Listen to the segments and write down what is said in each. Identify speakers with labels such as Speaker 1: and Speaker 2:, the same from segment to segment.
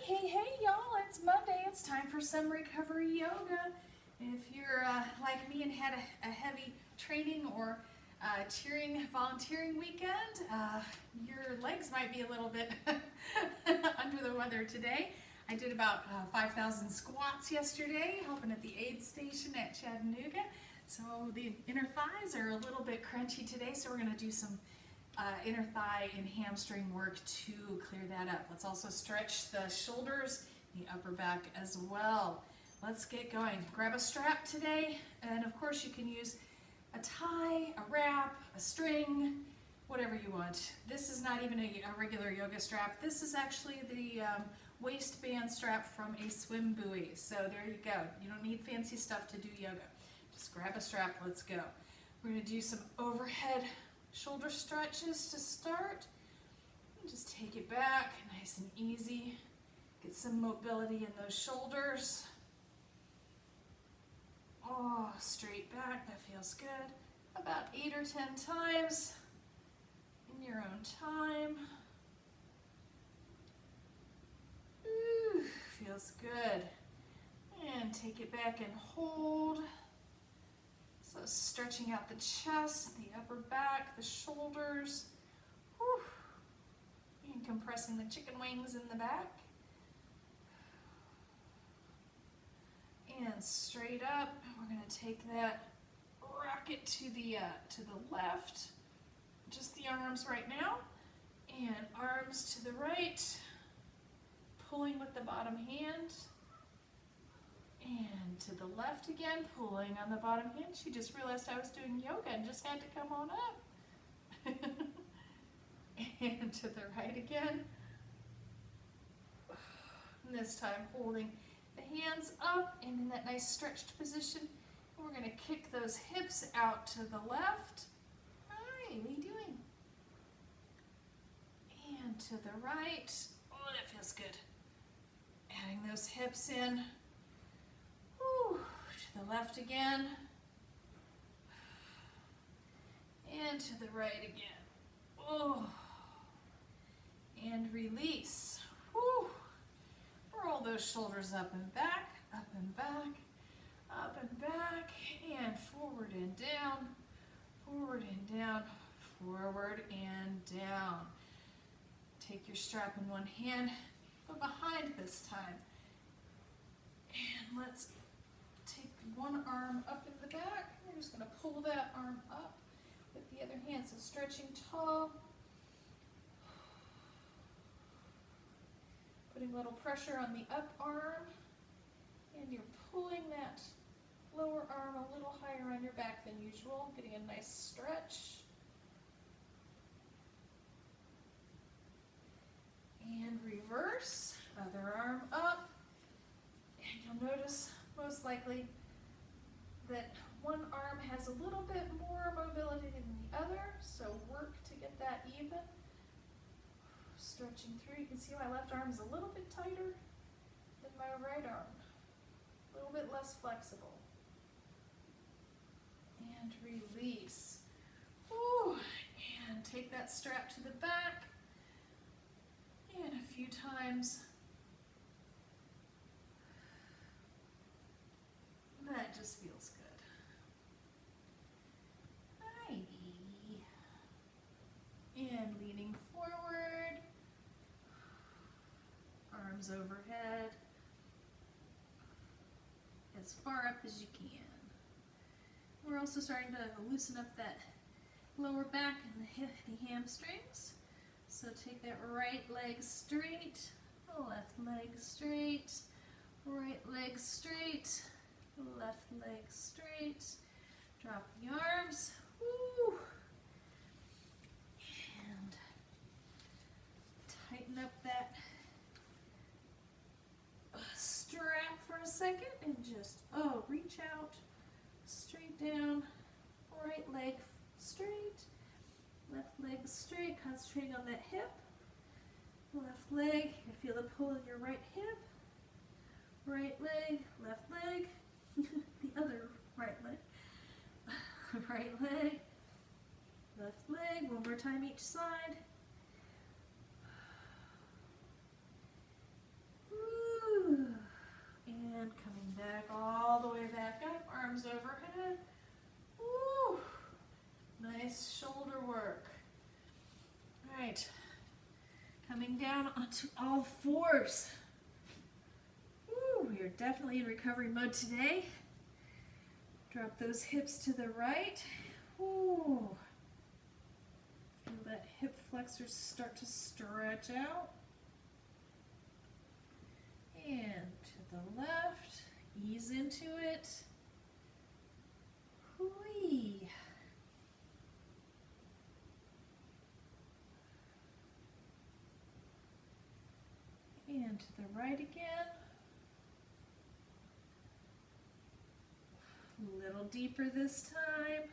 Speaker 1: Hey, y'all, it's Monday. It's time for some recovery yoga. If you're like me and had a heavy training or cheering, volunteering weekend, your legs might be a little bit under the weather today. I did about 5,000 squats yesterday, helping at the aid station at Chattanooga. So the inner thighs are a little bit crunchy today, so we're going to do some inner thigh and hamstring work to clear that up. Let's also stretch the shoulders, the upper back as well. Let's get going. Grab a strap today, and of course you can use a tie, a wrap, a string, whatever you want. This is not even a regular yoga strap. This is actually the waistband strap from a swim buoy. So there you go. You don't need fancy stuff to do yoga. Just grab a strap, let's go. We're gonna do some overhead shoulder stretches to start. Just take it back, nice and easy. Get some mobility in those shoulders. Oh, straight back, that feels good. About 8 or 10 times in your own time. Ooh, feels good. And take it back and hold. So stretching out the chest, the upper back, the shoulders. Whew. And compressing the chicken wings in the back. And straight up, we're going to take that rocket to the left. Just the arms right now. And arms to the right. Pulling with the bottom hand. And to the left again, pulling on the bottom hand. She just realized I was doing yoga and just had to come on up. And to the right again. And this time holding the hands up and in that nice stretched position. And we're going to kick those hips out to the left. Hi, what are you doing? And to the right. Oh, that feels good. Adding those hips in. To the left again, and to the right again. Oh, and release. Whew. Roll those shoulders up and back, up and back, up and back, and forward and down, forward and down, forward and down. Take your strap in one hand, go behind this time, and let's take one arm up in the back. We're just going to pull that arm up with the other hand. So stretching tall. Putting a little pressure on the up arm. And you're pulling that lower arm a little higher on your back than usual. Getting a nice stretch. And reverse. Other arm up. And you'll notice most likely that one arm has a little bit more mobility than the other, so work to get that even. Stretching through, you can see my left arm is a little bit tighter than my right arm, a little bit less flexible. And release. Ooh, and take that strap to the back, and a few times. That just feels good. Alrighty. And leaning forward. Arms overhead. As far up as you can. We're also starting to loosen up that lower back and the hamstrings. So take that right leg straight, left leg straight, right leg straight. Left leg straight, drop the arms, woo, and tighten up that strap for a second and just, reach out, straight down, right leg straight, left leg straight, concentrating on that hip, left leg, you feel the pull in your right hip, right leg, left leg, the other right leg, right leg, left leg, one more time each side. Coming down onto all fours. Woo, we are definitely in recovery mode today. Drop those hips to the right. Woo. Feel that hip flexors start to stretch out. And to the left, ease into it. Whee. And to the right again. A little deeper this time.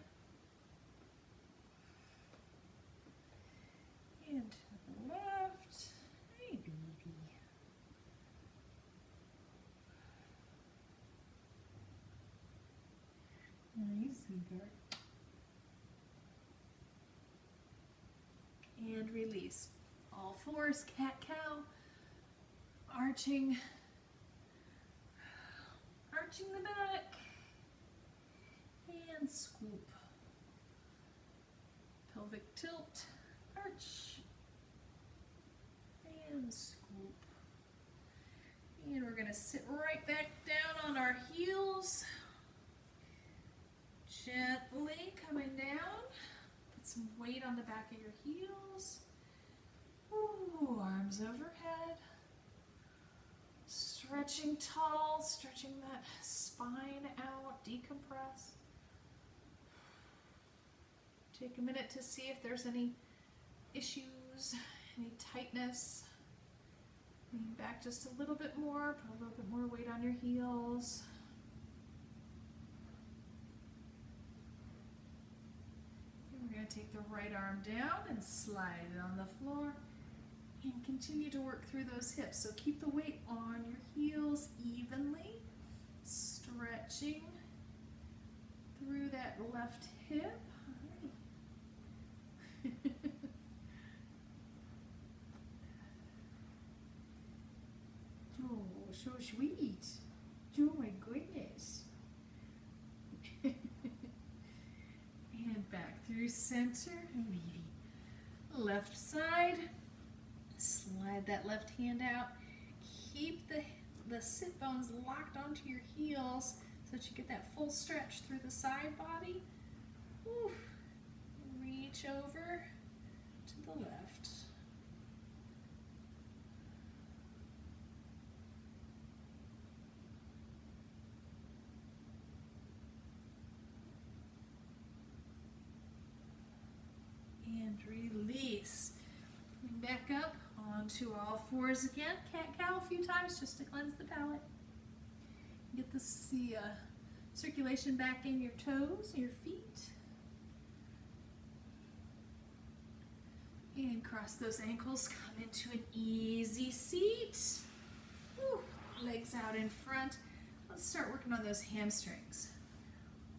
Speaker 1: And to the left. Hey, baby. Nice, sweetheart. And release. All fours, cat-cow. Arching the back. And scoop. Pelvic tilt. Arch. And scoop. And we're going to sit right back down on our heels. Gently coming down. Put some weight on the back of your heels. Ooh, arms overhead. Stretching tall, stretching that spine out, decompress. Take a minute to see if there's any issues, any tightness. Lean back just a little bit more, put a little bit more weight on your heels. And we're going to take the right arm down and slide it on the floor. And continue to work through those hips. So keep the weight on your heels evenly, stretching through that left hip. Oh, so sweet. Oh my goodness. And back through center. Left side. Slide that left hand out. Keep the sit bones locked onto your heels so that you get that full stretch through the side body. Whew. Reach over to the left. And release. Back up onto all fours again. Cat-cow a few times just to cleanse the palate. Get the circulation back in your toes, your feet. And cross those ankles. Come into an easy seat. Whew. Legs out in front. Let's start working on those hamstrings.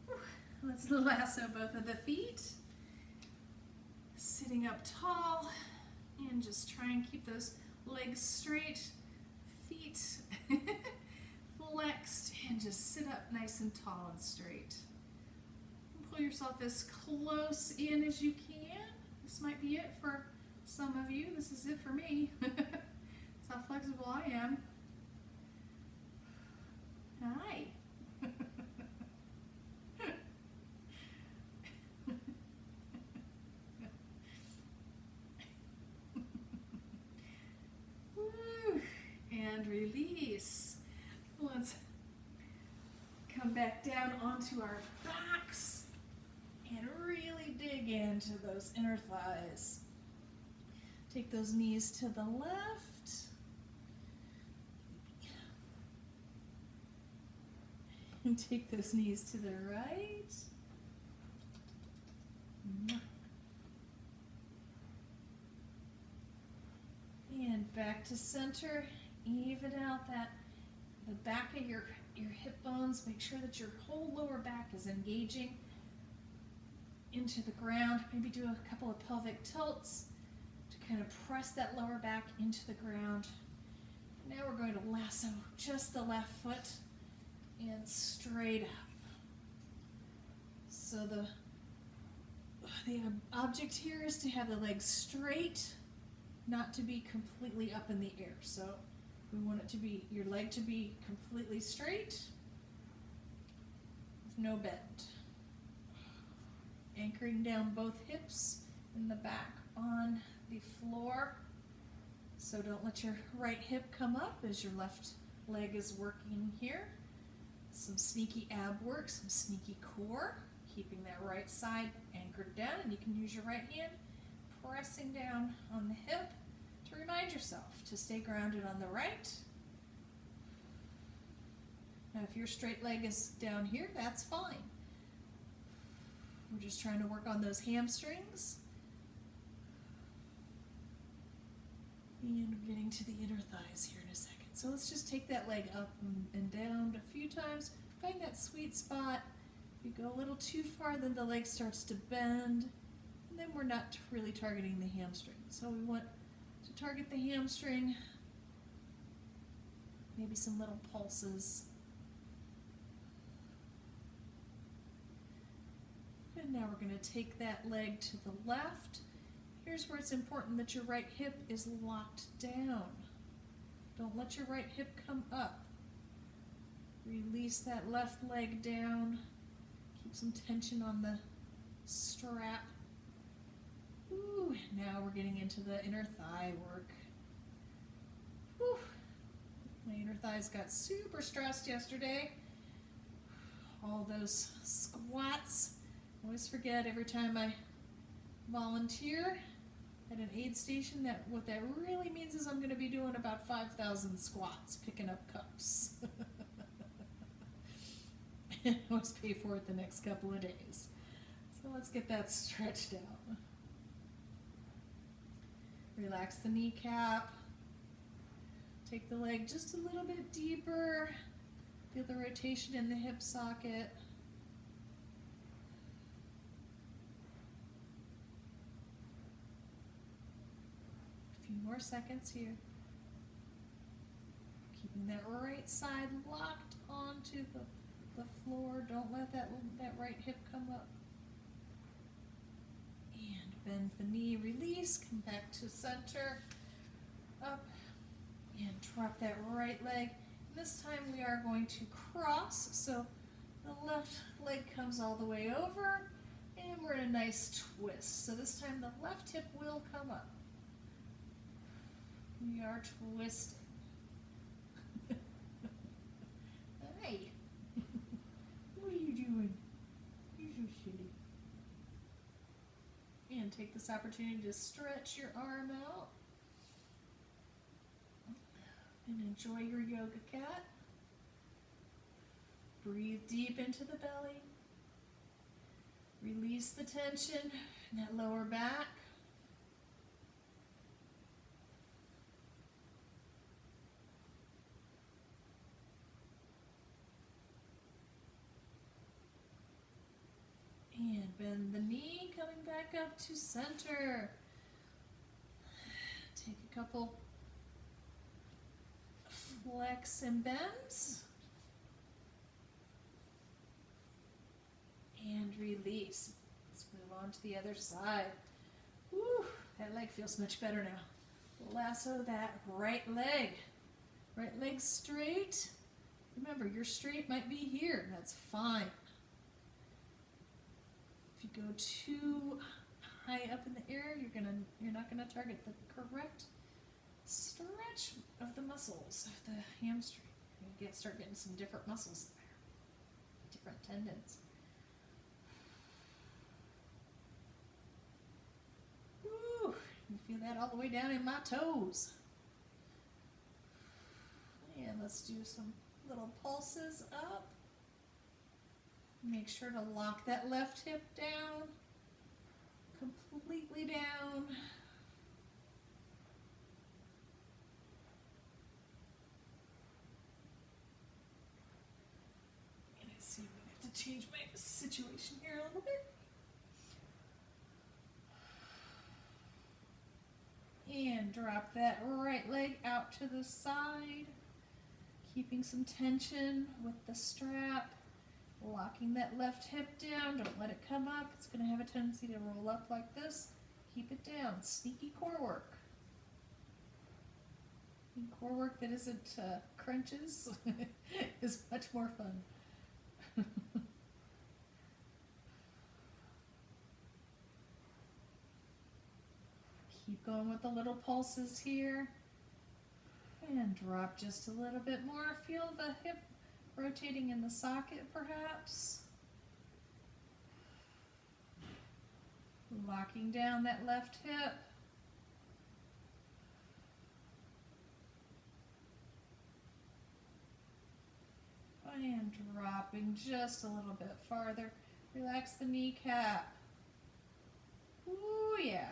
Speaker 1: Whew. Let's lasso both of the feet. Sitting up tall. And just try and keep those legs straight, feet flexed, and just sit up nice and tall and straight. Pull yourself as close in as you can. This might be it for some of you. This is it for me. That's how flexible I am. Hi. And release. Let's come back down onto our backs and really dig into those inner thighs. Take those knees to the left. And take those knees to the right. And back to center. Even out the back of your hip bones. Make sure that your whole lower back is engaging into the ground. Maybe do a couple of pelvic tilts to kind of press that lower back into the ground. Now we're going to lasso just the left foot and straight up. So the object here is to have the legs straight, not to be completely up in the air. So we want it to be, your leg to be completely straight with no bend. Anchoring down both hips and the back on the floor. So don't let your right hip come up as your left leg is working here. Some sneaky ab work, some sneaky core, keeping that right side anchored down, and you can use your right hand pressing down on the hip to remind yourself to stay grounded on the right. Now if your straight leg is down here, that's fine. We're just trying to work on those hamstrings. And we're getting to the inner thighs here in a second. So let's just take that leg up and down a few times. Find that sweet spot. If you go a little too far, then the leg starts to bend. And then we're not really targeting the hamstring. So we want to target the hamstring. Maybe some little pulses. And now we're going to take that leg to the left. Here's where it's important that your right hip is locked down. Don't let your right hip come up. Release that left leg down. Keep some tension on the strap. Ooh, now we're getting into the inner thigh work. Whew. My inner thighs got super stressed yesterday. All those squats. I always forget every time I volunteer at an aid station that what that really means is I'm going to be doing about 5,000 squats, picking up cups. I always pay for it the next couple of days. So let's get that stretched out. Relax the kneecap. Take the leg just a little bit deeper. Feel the rotation in the hip socket. More seconds here. Keeping that right side locked onto the floor. Don't let that right hip come up. And bend the knee, release, come back to center, up, and drop that right leg. This time we are going to cross, so the left leg comes all the way over, and we're in a nice twist. So this time the left hip will come up. We are twisting. Hey, what are you doing? You're so silly. And take this opportunity to stretch your arm out. And enjoy your yoga cat. Breathe deep into the belly. Release the tension in that lower back. And bend the knee, coming back up to center. Take a couple flex and bends. And release. Let's move on to the other side. Woo, that leg feels much better now. Lasso that right leg. Right leg straight. Remember, your straight might be here. That's fine. If you go too high up in the air, you're not gonna target the correct stretch of the muscles of the hamstring. You start getting some different muscles there, different tendons. Woo! You feel that all the way down in my toes. And let's do some little pulses up. Make sure to lock that left hip down, completely down. And I see I have to change my situation here a little bit. And drop that right leg out to the side, keeping some tension with the strap. Locking that left hip down, don't let it come up. It's going to have a tendency to roll up like this. Keep it down. Sneaky core work. Core work that isn't crunches is much more fun. Keep going with the little pulses here. And drop just a little bit more. Feel the hip rotating in the socket perhaps. Locking down that left hip. And dropping just a little bit farther. Relax the kneecap. Ooh, yeah.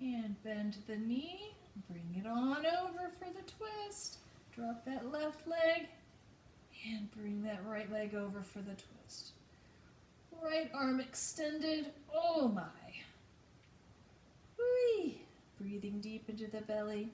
Speaker 1: And bend the knee. Bring it on over for the twist. Drop that left leg. And bring that right leg over for the twist. Right arm extended. Oh my. Whee. Breathing deep into the belly.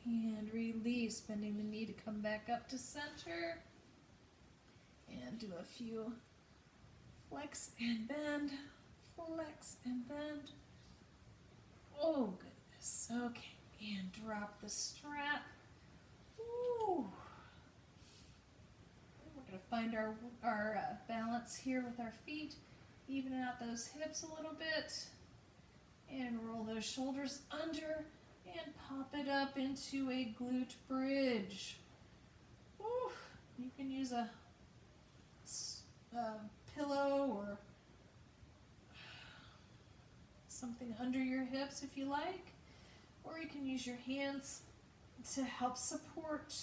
Speaker 1: And release, bending the knee to come back up to center. And do a few flex and bend, flex and bend. Oh goodness, okay. And drop the strap. Ooh. We're gonna find our balance here with our feet. Even out those hips a little bit. And roll those shoulders under. And pop it up into a glute bridge. Woo. You can use a pillow or something under your hips if you like, or you can use your hands to help support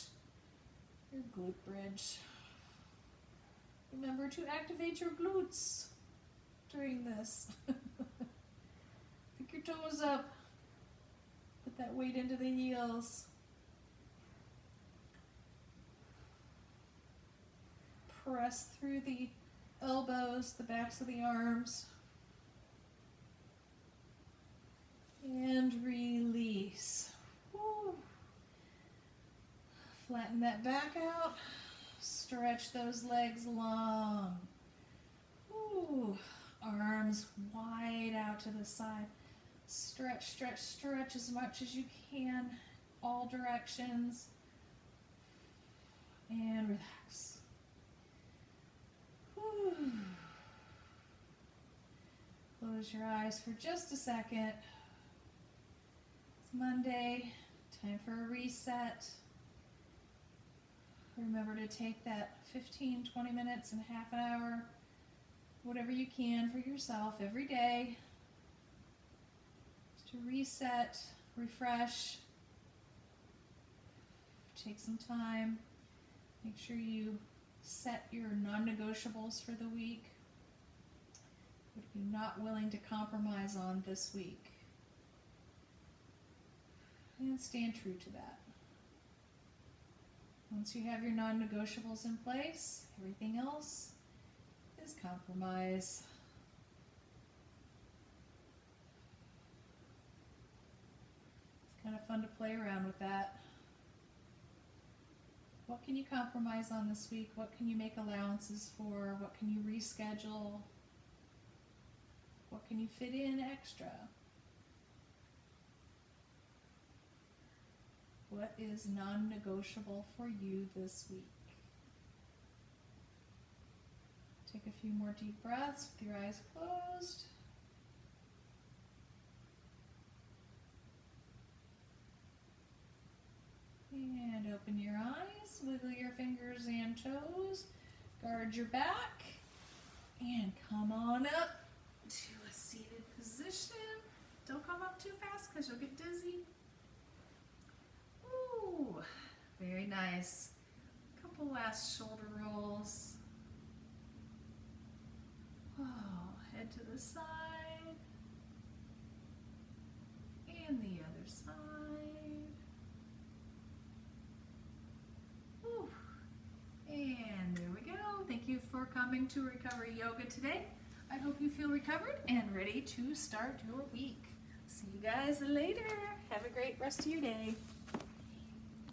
Speaker 1: your glute bridge. Remember to activate your glutes during this. Pick your toes up. Put that weight into the heels. Press through the elbows, the backs of the arms. And release. Woo. Flatten that back out. Stretch those legs long. Ooh. Arms wide out to the side. Stretch, stretch, stretch as much as you can, all directions, and relax. Whew. Close your eyes for just a second. It's Monday, time for a reset. Remember to take that 15, 20 minutes and half an hour, whatever you can for yourself every day. To reset, refresh, take some time, make sure you set your non-negotiables for the week. What are you not willing to compromise on this week? And stand true to that. Once you have your non-negotiables in place, everything else is compromise. Kind of fun to play around with that. What can you compromise on this week? What can you make allowances for? What can you reschedule? What can you fit in extra? What is non-negotiable for you this week? Take a few more deep breaths with your eyes closed. And open your eyes, wiggle your fingers and toes, guard your back, and come on up. into a seated position. Don't come up too fast because you'll get dizzy. Ooh, very nice. Couple last shoulder rolls. Oh, head to the side. And the other side. Ooh. And there we go. Thank you for coming to Recovery Yoga today. I hope you feel recovered and ready to start your week. See you guys later. Have a great rest of your day.